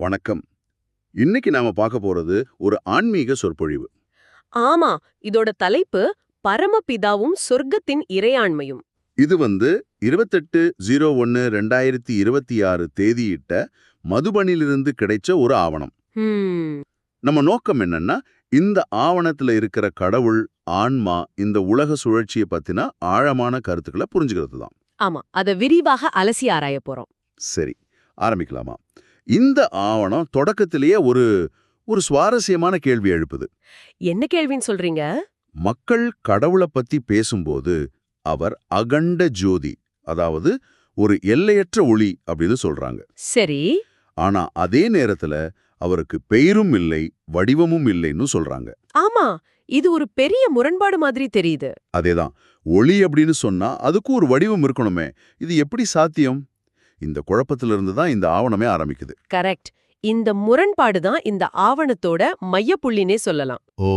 வணக்கம். இன்னைக்கு நாம பார்க்க போறது ஒரு ஆன்மீக சொற்பொழிவு. ஆமா, இதோட தலைப்பு பரமபிதாவும் சொர்க்கத்தின் இறையாண்மையும். இது 28/01/2026 தேதியிட்ட மதுபனிலிருந்து கிடைச்ச ஒரு ஆவணம். ஹம், நம்ம நோக்கம் என்னன்னா, இந்த ஆவணத்துல இருக்கிற கடவுள், ஆன்மா, இந்த உலக சுழற்சியை பத்தின ஆழமான கருத்துக்களை புரிஞ்சுக்கிறது தான். ஆமா, அத விரிவாக அலசி ஆராய போறோம். சரி, ஆரம்பிக்கலாமா? இந்த ஆவணம் தொடக்கத்திலேயே ஒரு ஒரு சுவாரஸ்யமான கேள்வி எழுப்புது. என்ன கேள்வின்னு சொல்றீங்க? மக்கள் கடவுளை பத்தி பேசும்போது அவர் அகண்ட ஜோதி, அதாவது ஒரு எல்லையற்ற ஒளி அப்படின்னு சொல்றாங்க. சரி. ஆனா அதே நேரத்துல அவருக்கு பெயரும் இல்லை, வடிவமும் இல்லைன்னு சொல்றாங்க. ஆமா, இது ஒரு பெரிய முரண்பாடு மாதிரி தெரியுது. அதேதான், ஒளி அப்படின்னு சொன்னா அதுக்கு ஒரு வடிவம் இருக்கணுமே, இது எப்படி சாத்தியம்? இந்த குழப்பத்திலிருந்து தான் இந்த ஆவணமே ஆரம்பிக்குது. கரெக்ட். இந்த முரண்பாடு தான் இந்த ஆவணத்தோட மையப்புள்ளினே சொல்லலாம். ஓ.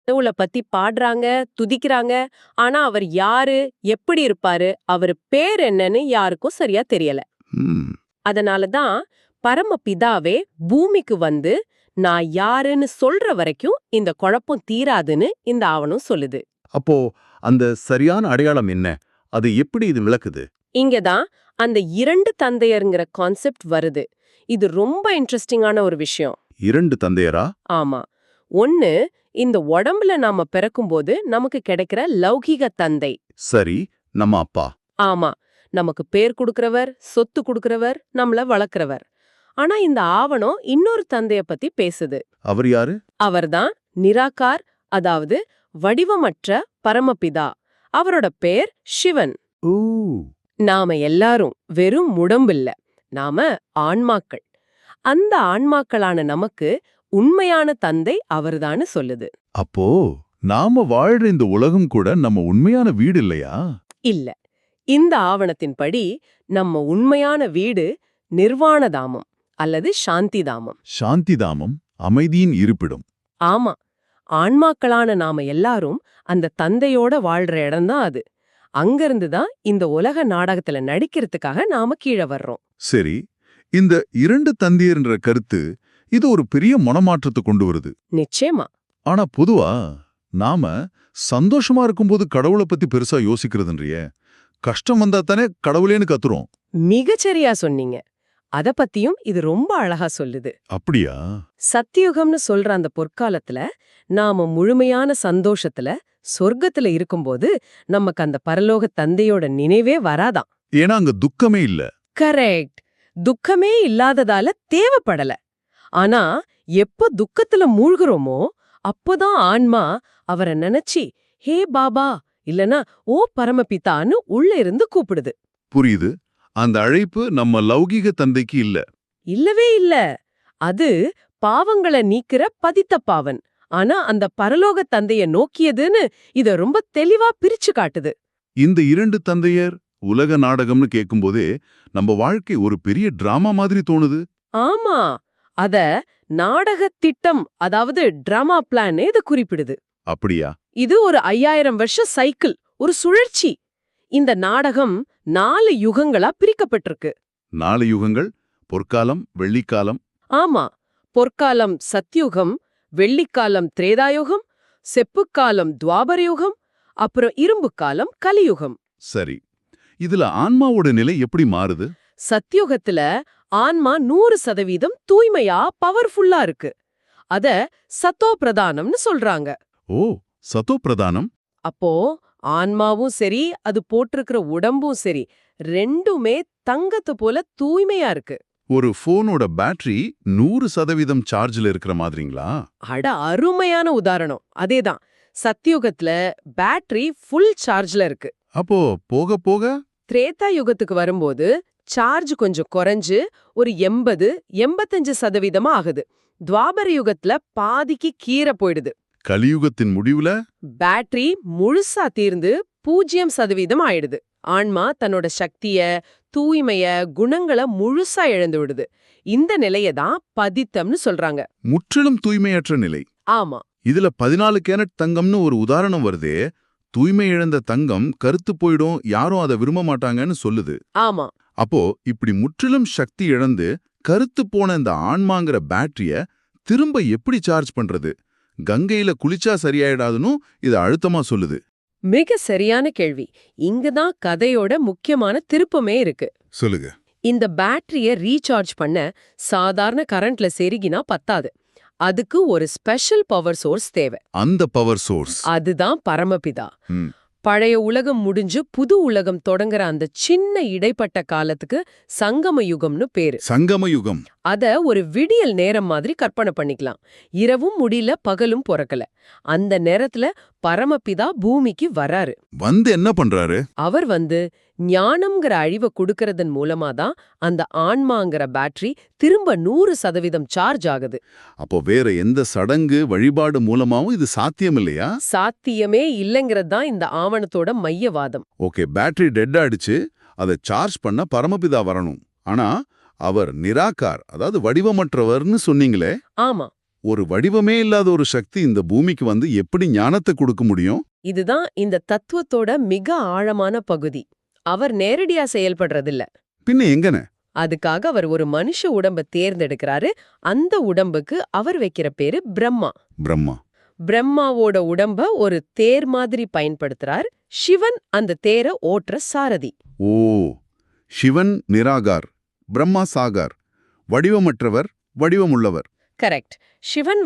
கடவுளை பத்தி பாடுறாங்க, துதிக்கிறாங்க. ஆனா அவர் யாரு, எப்படி இருப்பாரு, அவர் பேர் என்னன்னு யாருக்கும் சரியா தெரியல. ம். அதனாலதான் பரமபிதாவே பூமிக்கு வந்து நான் யாருன்னு சொல்ற வரைக்கும் இந்த குழப்பம் தீராதுன்னு இந்த ஆவணம் சொல்லுது. அப்போ அந்த சரியான அடையாளம் என்ன? அது எப்படி இது விளக்குது? இங்கதான் அந்த இரண்டு தந்தையருங்கிற கான்செப்ட் வருது. இது ரொம்ப இன்ட்ரெஸ்டிங்கான ஒரு விஷயம். இரண்டு தந்தையரா? ஆமா. ஒன்னு, இந்த உடம்புல நாம பிறக்கும்போது நமக்கு கிடைக்கிற லௌகிக தந்தை. சரி, நம்ம அப்பா. ஆமா, நமக்கு பேர் கொடுக்கறவர், சொத்து கொடுக்கறவர், நம்மள வளர்க்கறவர். ஆனா இந்த ஆவணம் இன்னொரு தந்தைய பத்தி பேசுது. அவர் யாரு? அவர்தான் நிராகார், அதாவது வடிவமற்ற பரமபிதா. அவரோட பேர் சிவன். ஓ. நாம எல்லாரும் வெறும் உடம்பில்ல, நாம ஆன்மாக்கள். அந்த ஆன்மாக்களான நமக்கு உண்மையான தந்தை அவர்தான்னு சொல்லுது. அப்போ நாம வாழ்ற இந்த உலகம் கூட நம்ம உண்மையான வீடு இல்லையா? இல்ல, இந்த ஆவணத்தின்படி நம்ம உண்மையான வீடு நிர்வாணதாமம் அல்லது சாந்திதாமம். சாந்திதாமம், அமைதியின் இருப்பிடம். ஆமா, ஆன்மாக்களான நாம எல்லாரும் அந்த தந்தையோட வாழ்ற இடம்தான் அது. அங்கிருந்து தான் இந்த உலக நாடகத்துல நடிக்கிறதுக்காக நாம கீழே வர்றோம். சரி, இந்த இரண்டு தந்தையர்ன்ற கருத்து இது ஒரு பெரிய மனமாற்றத்தை கொண்டு வருது. நிச்சயமா. ஆனா பொதுவா நாம சந்தோஷமா இருக்கும்போது கடவுளை பத்தி பெருசா யோசிக்கிறதுன்றியே, கஷ்டம் வந்தா தானே கடவுளேன்னு கத்துறோம். மிகச்சரியா சொன்னீங்க. அத பத்தியும் இது ரொம்ப அழகா சொல்லுது. அப்படியா? சத்தியுகம்னு சொல்ற அந்த பொற்காலத்துல நாம முழுமையான சந்தோஷத்துல சொர்க்கத்துல இருக்கும்போது நமக்கு அந்த பரலோக தந்தையோட நினைவே வராதாம். ஏன்னா அங்க துக்கமே இல்ல. கரெக்ட். துக்கமே இல்லாததால தேவைப்படல. ஆனா எப்ப துக்கத்துல மூழ்குறோமோ அப்போதான் ஆன்மா அவரை நினைச்சி ஹே பாபா இல்லனா ஓ பரமபிதான்னு உள்ள இருந்து கூப்பிடுது. புரியுது. அந்த அழைப்பு நம்ம லௌகீக தந்தைக்கு இல்ல. இல்லவே இல்ல. அது பாவங்களை நீக்கிற பதித்த பாவன். ஆனா அந்த பரலோக தந்தைய நோக்கியதுன்னு இத ரொம்ப தெளிவா பிரிச்சு காட்டுது. இந்த இரண்டு தந்தையர் உலக நாடகம்னு கேட்கும்போதே நம்ம வாழ்க்கை ஒரு பெரிய டிராமா மாதிரி தோணுது. ஆமா, அத நாடகத் திட்டம், அதாவது டிராமா பிளான் இது குறிப்பிடுது. அப்படியா? இது ஒரு 5000 வருஷ சைக்கிள், ஒரு சுழற்சி. இந்த நாடகம் 4 யுகங்களா பிரிக்கப்பட்டிருக்கு. 4 யுகங்கள்: பொற்காலம், வெள்ளிக்காலம். ஆமா, பொற்காலம் சத்யுகம், வெள்ளிக்காலம் திரேதாயுகம், செப்புக்காலம் துவாபர யுகம், அப்புறம் இரும்புக்காலம் கலியுகம். சரி, இதுல ஆன்மாவோட நிலை எப்படி மாறுது? சத்யுகத்துல ஆன்மா 100% தூய்மையா பவர்ஃபுல்லா இருக்கு. அத சத்தோ பிரதானம்னு சொல்றாங்க. ஓ, சதோ பிரதானம். அப்போ ஆன்மாவும் சரி, அது போட்டிருக்கிற உடம்பும் சரி, ரெண்டுமே தங்கத்தை போல தூய்மையா இருக்கு. ஒரு போனோட பேட்டரி 100% சார்ஜ்ல இருக்கிற மாதிரிங்களா? அட, அருமையான உதாரணம். அதேதான், சத்யுகத்துல பேட்டரி ஃபுல் சார்ஜ்ல இருக்கு. அப்போ போக போக திரேதா யுகத்துக்கு வரும்போது சார்ஜ் கொஞ்சம் குறைஞ்சு ஒரு 80-85% ஆகுது. துவாபர யுகத்துல பாதிக்கு கீழே போயிடுது. கலியுகத்தின் முடிவுல பேட்டரி முழுசா தீர்ந்து 0% ஆயிடுது. ஆன்மா தன்னோட சக்திய, தூய்மைய, குணங்களை முழுசா இழந்து விடுது. இந்த நிலையை தான் பதித்தம்னு சொல்றாங்க. முற்றிலும் தூய்மையற்ற நிலை. ஆமா. இதுல 14 கேரட் தங்கம்னு ஒரு உதாரணம் வருதே. தூய்மை இழந்த தங்கம் கருத்து போயிடும், யாரும் அதை விரும்ப மாட்டாங்கன்னு சொல்லுது. ஆமா. அப்போ இப்படி முற்றிலும் சக்தி இழந்து கருத்து போன இந்த ஆன்மாங்கிற பேட்டரிய திரும்ப எப்படி சார்ஜ் பண்றது? கங்கையில குளிச்சா சரியாயிடாதுன்னு இது அழுத்தமா சொல்லுது. மிக சரியான கேள்வி. இங்கதான் கதையோட முக்கியமான திருப்பமே இருக்கு. சொல்லுங்க. இந்த பேட்டரிய ரீசார்ஜ் பண்ண சாதாரண கரண்ட்ல செருகினா பத்தாது. அதுக்கு ஒரு ஸ்பெஷல் பவர் சோர்ஸ் தேவை. அந்த பவர் சோர்ஸ் அதுதான் பரமபிதா. ம். பழைய உலகம் முடிஞ்சு புது உலகம் தொடங்குற அந்த சின்ன இடைப்பட்ட காலத்துக்கு சங்கம யுகம்னு பேரு. சங்கம யுகம். அத ஒரு விடியல் நேரம் மாதிரி கற்பனை பண்ணிக்கலாம். இரவும் முடியல, பகலும் பொறக்கல. அந்த நேரத்துல பரமபிதா பூமிக்கு வராரு. வந்து என்ன பண்றாரு? அவர் ஞானம்ங்கிற அழிவை கொடுக்கறதன் மூலமா தான் அந்த ஆன்மாங்கிற பேட்டரி திரும்ப 100% சார்ஜ் ஆகுது. அப்போ வேற எந்த சடங்கு வழிபாடு மூலமாவும் இது சாத்தியம் இல்லையா? சாத்தியமே இல்லைங்கிறது தான் இந்த ஆவணத்தோட மையவாதம். ஓகே, பேட்டரி டெட் ஆயிடுச்சு, அதை சார்ஜ் பண்ண பரமபிதா வரணும். ஆனா அவர் நிராகார், அதாவது வடிவமற்றவர்னு சொன்னீங்களே. ஆமா, ஒரு வடிவமே இல்லாத ஒரு சக்தி இந்த பூமிக்கு வந்து எப்படி ஞானத்தை கொடுக்க முடியும்? இதுதான் இந்த தத்துவத்தோட மிக ஆழமான பகுதி. அவர் நேரடியா செயல்படுறதில்ல. பின்ன எங்கன? அதுக்காக அவர் ஒரு மனுஷ உடம்ப தேர்ந்தெடுக்கிறாரு. அந்த உடம்புக்கு அவர் வைக்கிற பேரு பிரம்மா. பிரம்மா. பிரம்மாவோட உடம்ப ஒரு தேர் மாதிரி பயன்படுத்துறார். சிவன் அந்த தேரை ஓட்டுற சாரதி. ஓ, சிவன் நிராகார், பிரம்மா சாகார், வடிவமற்றவர், வடிவமுள்ளவர். கரெக்ட். சிவன்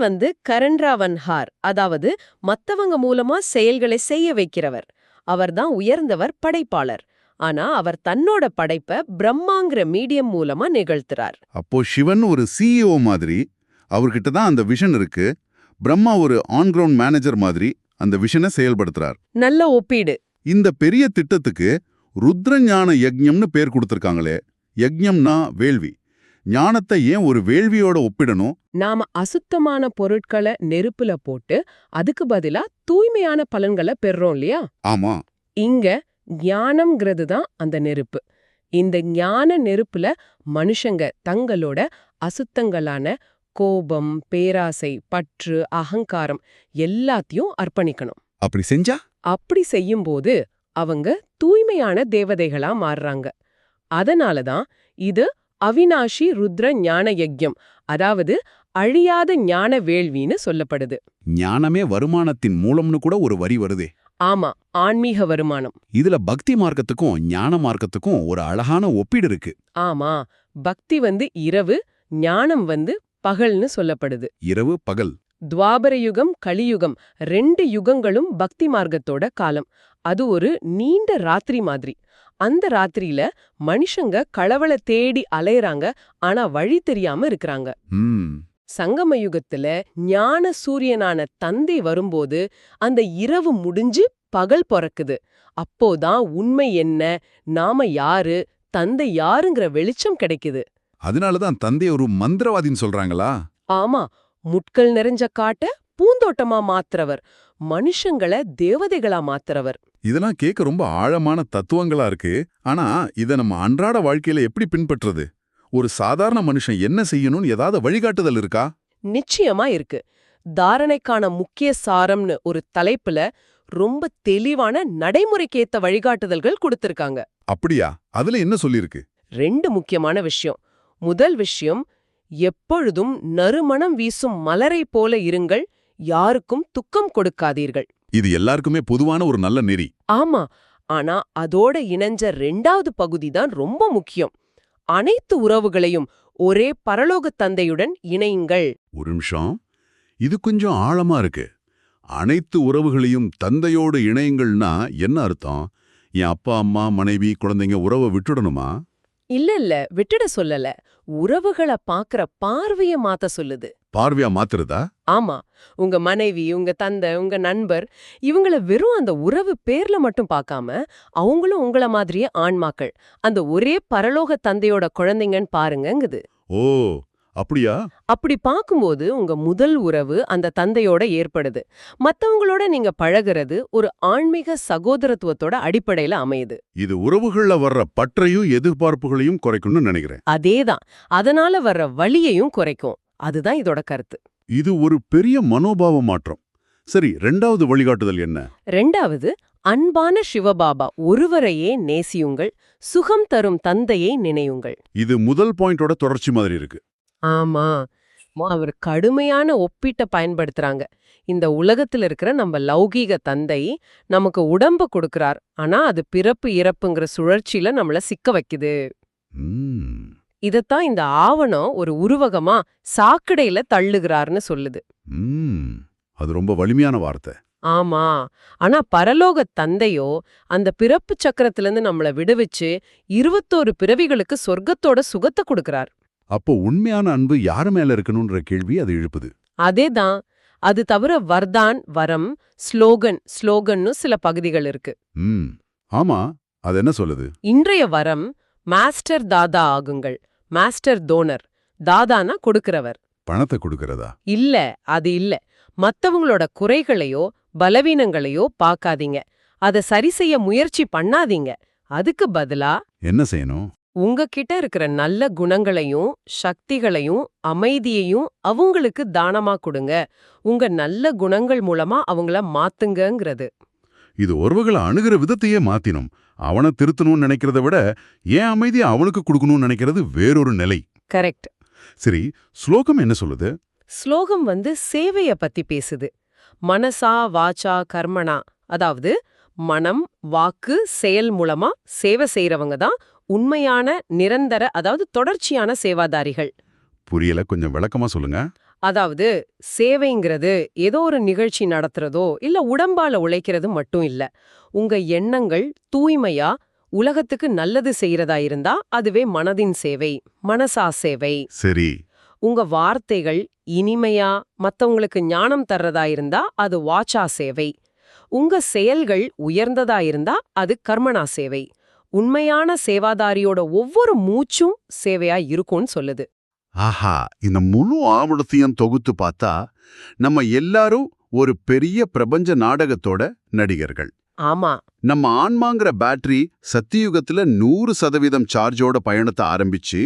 கரண்ராவன்ஹார், அதாவது மத்தவங்க மூலமா செயல்களை செய்ய வைக்கிறவர். அவர்தான் உயர்ந்தவர், படைப்பாளர். ஆனா அவர் தன்னோட படைப்ப பிரம்மாங்கிற மீடியம் மூலமா நிகழ்த்துறார். அப்போ சிவன் ஒரு சிஇஓ மாதிரி, அவர்கிட்ட தான் அந்த விஷன் இருக்கு. பிரம்மா ஒரு ஆன் கிரவுண்ட் மேனேஜர் மாதிரி அந்த விஷனை செயல்படுத்துறார். நல்ல ஒப்பீடு. இந்த பெரிய திட்டத்துக்கு ருத்ர ஞான யஜ்ஞம்னு பேர் கொடுத்திருக்காங்களே. யஜ்ஞம்னா வேள்வி. ஞானத்தை ஏன் ஒரு வேள்வியோட ஒப்பிடணும்? நாம அசுத்தமான பொருட்களை நெருப்புல போட்டு அதுக்கு பதிலா தூய்மையான பலன்களை பெறுறோம் இல்லையா? ஆமா. இங்க ஞானம்ங்கிறது தான் அந்த நெருப்பு. இந்த ஞான நெருப்புல மனுஷங்க தங்களோட அசுத்தங்களான கோபம், பேராசை, பற்று, அகங்காரம் எல்லாத்தையும் அர்ப்பணிக்கணும். அப்படி செஞ்சா? அப்படி செய்யும்போது அவங்க தூய்மையான தேவதைகளா மாறுறாங்க. அதனாலதான் இது அவினாஷி ருத்ர ஞான யஜ்யம், அதாவது அழியாத ஞான வேள்வின்னு சொல்லப்படுது. ஞானமே வருமானத்தின் மூலம்னு கூட ஒரு வரி வருதே. ஆமா, ஆன்மீக வருமானம். இதுல பக்தி மார்க்கத்துக்கும் ஞான மார்க்கத்துக்கும் ஒரு அழகான ஒப்பீடு இருக்கு. ஆமா, பக்தி இரவு, ஞானம் பகல்னு சொல்லப்படுது. இரவு பகல். துவாபர யுகம், கலியுகம் 2 யுகங்களும் பக்தி மார்க்கத்தோட காலம். அது ஒரு நீண்ட ராத்திரி மாதிரி. அந்த ராத்திரியில மனுஷங்க களவள தேடி அலையறாங்க, ஆனா வழி தெரியாம இருக்கிறாங்க. சங்கம யுகத்துல ஞான சூரியனான தந்தை வரும்போது அந்த இரவு முடிஞ்சு பகல் பொறக்குது. அப்போதான் உண்மை என்ன, நாம யாரு, தந்தை யாருங்கிற வெளிச்சம் கிடைக்குது. அதனாலதான் தந்தை ஒரு மந்திரவாதின்னு சொல்றாங்களா? ஆமா, முட்கள் நிறைஞ்ச காட்ட பூந்தோட்டமா மாத்துறவர், மனுஷங்கள தேவதைகளா மாத்துறவர். இதெல்லாம் கேட்க ரொம்ப ஆழமான தத்துவங்களா இருக்கு. ஆனா இத நம்ம அன்றாட வாழ்க்கையில எப்படி பின்பற்றுறது? ஒரு சாதாரண மனுஷன் என்ன செய்யணும்னு ஏதாவது வழிகாட்டுதல் இருக்கா? நிச்சயமா இருக்கு. தாரணைக்கான முக்கிய சாரம்னு ஒரு தலைப்புல ரொம்ப தெளிவான நடைமுறைக்கேத்த வழிகாட்டுதல்கள் கொடுத்திருக்காங்க. அப்படியா? அதுல என்ன சொல்லிருக்கு? 2 முக்கியமான விஷயம். முதல் விஷயம், எப்பொழுதும் நறுமணம் வீசும் மலரை போல இருங்கள், யாருக்கும் துக்கம் கொடுக்காதீர்கள். இது எல்லாருக்குமே பொதுவான ஒரு நல்ல நெறி. ஆமா, ஆனா அதோட இணைஞ்ச 2வது பகுதி தான் ரொம்ப முக்கியம். அனைத்து உறவுகளையும் ஒரே பரலோக தந்தையுடன் இணையுங்கள். ஒரு நிமிஷம், இது கொஞ்சம் ஆழமா இருக்கு. அனைத்து உறவுகளையும் தந்தையோடு இணையுங்கள்னா என்ன அர்த்தம்? என் அப்பா, அம்மா, மனைவி, குழந்தைங்க உறவை விட்டுடணுமா? இல்ல, விட்டுட சொல்லல. உறவுகளை பாக்குற பார்வைய மாத்த சொல்லுது. பார்வையா மாத்துறதா? ஆமா, உங்க மனைவி, உங்க தந்தை, உங்க நண்பர், இவங்கள வெறும் அந்த உறவு பேர்ல மட்டும் பார்க்காம அவங்களும் உங்கள மாதிரியே ஆன்மாக்கள், அந்த ஒரே பரலோக தந்தையோட குழந்தைங்கன்னு பாருங்கங்குது. ஓ, அப்படியா? அப்படி பார்க்கும்போது உங்க முதல் உறவு அந்த தந்தையோட ஏற்படுது. மத்தவங்களோட நீங்க பழகுறது ஒரு ஆன்மீக சகோதரத்துவத்தோட அடிப்படையில அமையுது. இது உறவுகள்ல வர்ற பற்றையும் எதிர்பார்ப்புகளையும் குறைக்கும்னு நினைக்கிறேன். அதேதான். அதனால வர்ற வலியையும் குறைக்கும். அதுதான் இதோட கருத்து. இது ஒரு பெரிய மனோபாவ மாற்றம். சரி, 2வது வழிகாட்டுதல் என்ன? 2வது, அன்பான சிவபாபா ஒருவரையே நேசியுங்கள், சுகம் தரும் தந்தையை நினையுங்கள். இது முதல் பாயிண்டோட தொடர்ச்சி மாதிரி இருக்கு. ஆமா, அவர் கடுமையான ஒப்பீட்டை பயன்படுத்துறாங்க. இந்த உலகத்துல இருக்கிற நம்ம லௌகீக தந்தை நமக்கு உடம்ப கொடுக்கறார், ஆனா அது பிறப்பு இறப்புங்கிற சுழற்சியில நம்மள சிக்க வைக்குது. ம், இதத்தான் இந்த ஆவணம் ஒரு உருவகமா சாக்கடையில தள்ளுகிறார்னு சொல்லுது. ம், அது ரொம்ப வலிமையான வார்த்தை. ஆமா, ஆனா பரலோக தந்தையோ அந்த பிறப்பு சக்கரத்திலிருந்து நம்மள விடுவிச்சு 21 பிறவிகளுக்கு சொர்க்கத்தோட சுகத்தை கொடுக்கறார். அப்போ உண்மையான அன்பு யார் மேல இருக்கணும்ன்ற கேள்வி அது எழுப்புது. அதேதான். அது தவிர வர்தான், வரம், ஸ்லோகன்னு சில பகுதிகள் இருக்கு. ம், ஆமா, அது என்ன சொல்லுது? இன்றைய வரம் மாஸ்டர் தாதா ஆகுங்கள். Master toner. தாதானா கொடுக்கிறவர். பணத்தை கொடுக்கறதா? இல்ல, அது இல்ல. மத்தவங்களோட குறைகளையோ பலவீனங்களையோ பார்க்காதீங்க. அத சரி செய்ய முயற்சி பண்ணாதீங்க. அதுக்கு பதிலா என்ன செய்யணும்? உங்ககிட்ட இருக்கிற நல்ல குணங்களையும் சக்திகளையும் அமைதியையும் அவங்களுக்கு தானமா கொடுங்க. உங்க நல்ல குணங்கள் மூலமா அவங்கள மாத்துங்கங்கிறது. இது உறவுகளை அணுகிற விதத்தையே மாத்தினும். அவனை திருத்தணும்னு நினைக்கிறத விட ஏன் அமைதியை அவனுக்கு கொடுக்கணும்னு நினைக்கிறது வேறொரு நிலை. கரெக்ட். சரி, ஸ்லோகம் என்ன சொல்லுது? ஸ்லோகம் சேவைய பத்தி பேசுது. மனசா வாச்சா கர்மணா, அதாவது மனம் வாக்கு செயல் மூலமா சேவை செய்யறவங்க தான் உண்மையான நிரந்தர, அதாவது தொடர்ச்சியான சேவாதாரிகள். புரியல, கொஞ்சம் விளக்கமா சொல்லுங்க. அதாவது சேவைங்கிறது ஏதோ ஒரு நிகழ்ச்சி நடத்துறதோ இல்ல உடம்பால உழைக்கிறது மட்டும் இல்ல. உங்க எண்ணங்கள் தூய்மையா உலகத்துக்கு நல்லது செய்யறதா இருந்தா அதுவே மனதின் சேவை, மனசா சேவை. சரி. உங்க வார்த்தைகள் இனிமையா மத்தவங்களுக்கு ஞானம் தர்றதா இருந்தா அது வாச்சா சேவை. உங்க செயல்கள் உயர்ந்ததா இருந்தா அது கர்மணா சேவை. உண்மையான சேவாதாரியோட ஒவ்வொரு மூச்சும் சேவையா இருக்கும்னு சொல்லுது. ஆஹா, இந்த முழு ஆவணத்தையும் தொகுத்து பார்த்தா நம்ம எல்லாரும் ஒரு பெரிய பிரபஞ்ச நாடகத்தோட நடிகர்கள். ஆமா, நம்ம ஆன்மாங்கிற பேட்டரி சத்தியுகத்துல 100% சார்ஜோட பயணத்தை ஆரம்பிச்சு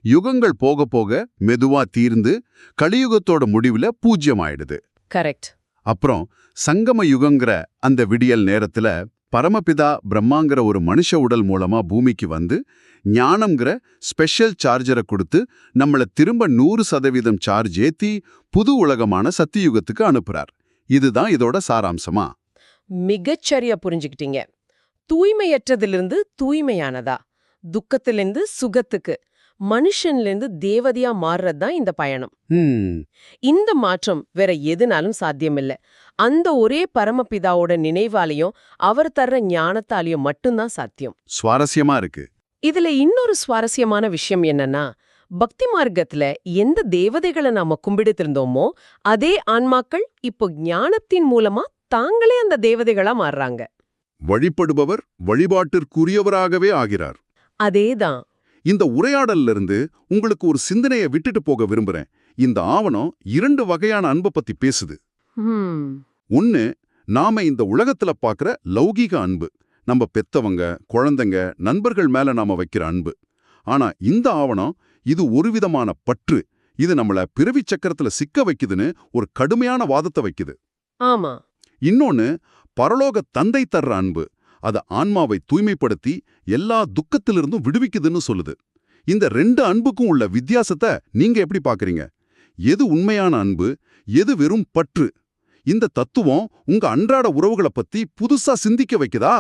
யுகங்கள் போக போக மெதுவா தீர்ந்து கலியுகத்தோட முடிவுல பூஜ்யமாயிடுது. கரெக்ட். அப்புறம் சங்கம யுகங்கிற அந்த விடியல் நேரத்துல பரமபிதா பிரம்மாங்கிற ஒரு மனுஷ உடல் மூலமா பூமிக்கு வந்து ஞானம்ங்கிற ஸ்பெஷல் சார்ஜரை கொடுத்து நம்மள திரும்ப 100% சார்ஜ் ஏத்தி புது உலகமான சத்தியுகத்துக்கு அனுப்புறார். இதுதான் இதோட சாராம்சமா? மிகச்சரியா புரிஞ்சுக்கிட்டீங்க. தூய்மையற்றதிலிருந்து தூய்மையானதா, துக்கத்திலிருந்து சுகத்துக்கு, மனுஷன்லேருந்து தேவதையா மாறுறதுதான் இந்த பயணம். இந்த மாற்றம் வேற எதுனாலும் சாத்தியமில்ல. அந்த ஒரே பரமபிதாவோட நினைவாலையும் அவர் தர்ற ஞானத்தாலையும் மட்டும்தான் சாத்தியம். சுவாரஸ்யமா இருக்கு. இதுல இன்னொரு சுவாரஸ்யமான விஷயம் என்னன்னா, பக்தி மார்க்கத்துல எந்த தேவதைகளை நாம கும்பிடுத்து இருந்தோமோ அதே ஆன்மாக்கள் இப்போ ஞானத்தின் மூலமா தாங்களே அந்த தேவதைகளா மாறுறாங்க. வழிபடுபவர் வழிபாட்டிற்குரியவராகவே ஆகிறார். அதேதான். இந்த உரையாடல்ல இருந்து உங்களுக்கு ஒரு சிந்தனையை விட்டுட்டு போக விரும்புறேன். இந்த ஆவணம் 2 வகையான அன்பை பத்தி பேசுது. ஒன்னு, நாம இந்த உலகத்துல பாக்குற லௌகீக அன்பு, நம்ம பெத்தவங்க குழந்தைங்க நண்பர்கள் மேல நாம வைக்கிற அன்பு. ஆனா இந்த ஆவணம் இது ஒரு விதமான பற்று. இது நம்மள பிறவி சக்கரத்துல சிக்க வைக்குதுன்னு ஒரு கடுமையான வாதத்தை வைக்குது. ஆமா. இன்னொன்னு, பரலோக தந்தை தர்ற அன்பு. அது ஆன்மாவை தூய்மைப்படுத்தி எல்லா துக்கத்திலிருந்தும் விடுவிக்குதுன்னு சொல்லுது. இந்த 2 அன்புக்கும் உள்ள வித்தியாசத்தை நீங்க எப்படி பாக்குறீங்க? எது உண்மையான அன்பு, எது வெறும் பற்று? இந்த தத்துவம் உங்க அன்றாட உறவுகளை பத்தி புதுசா சிந்திக்க வைக்குதா?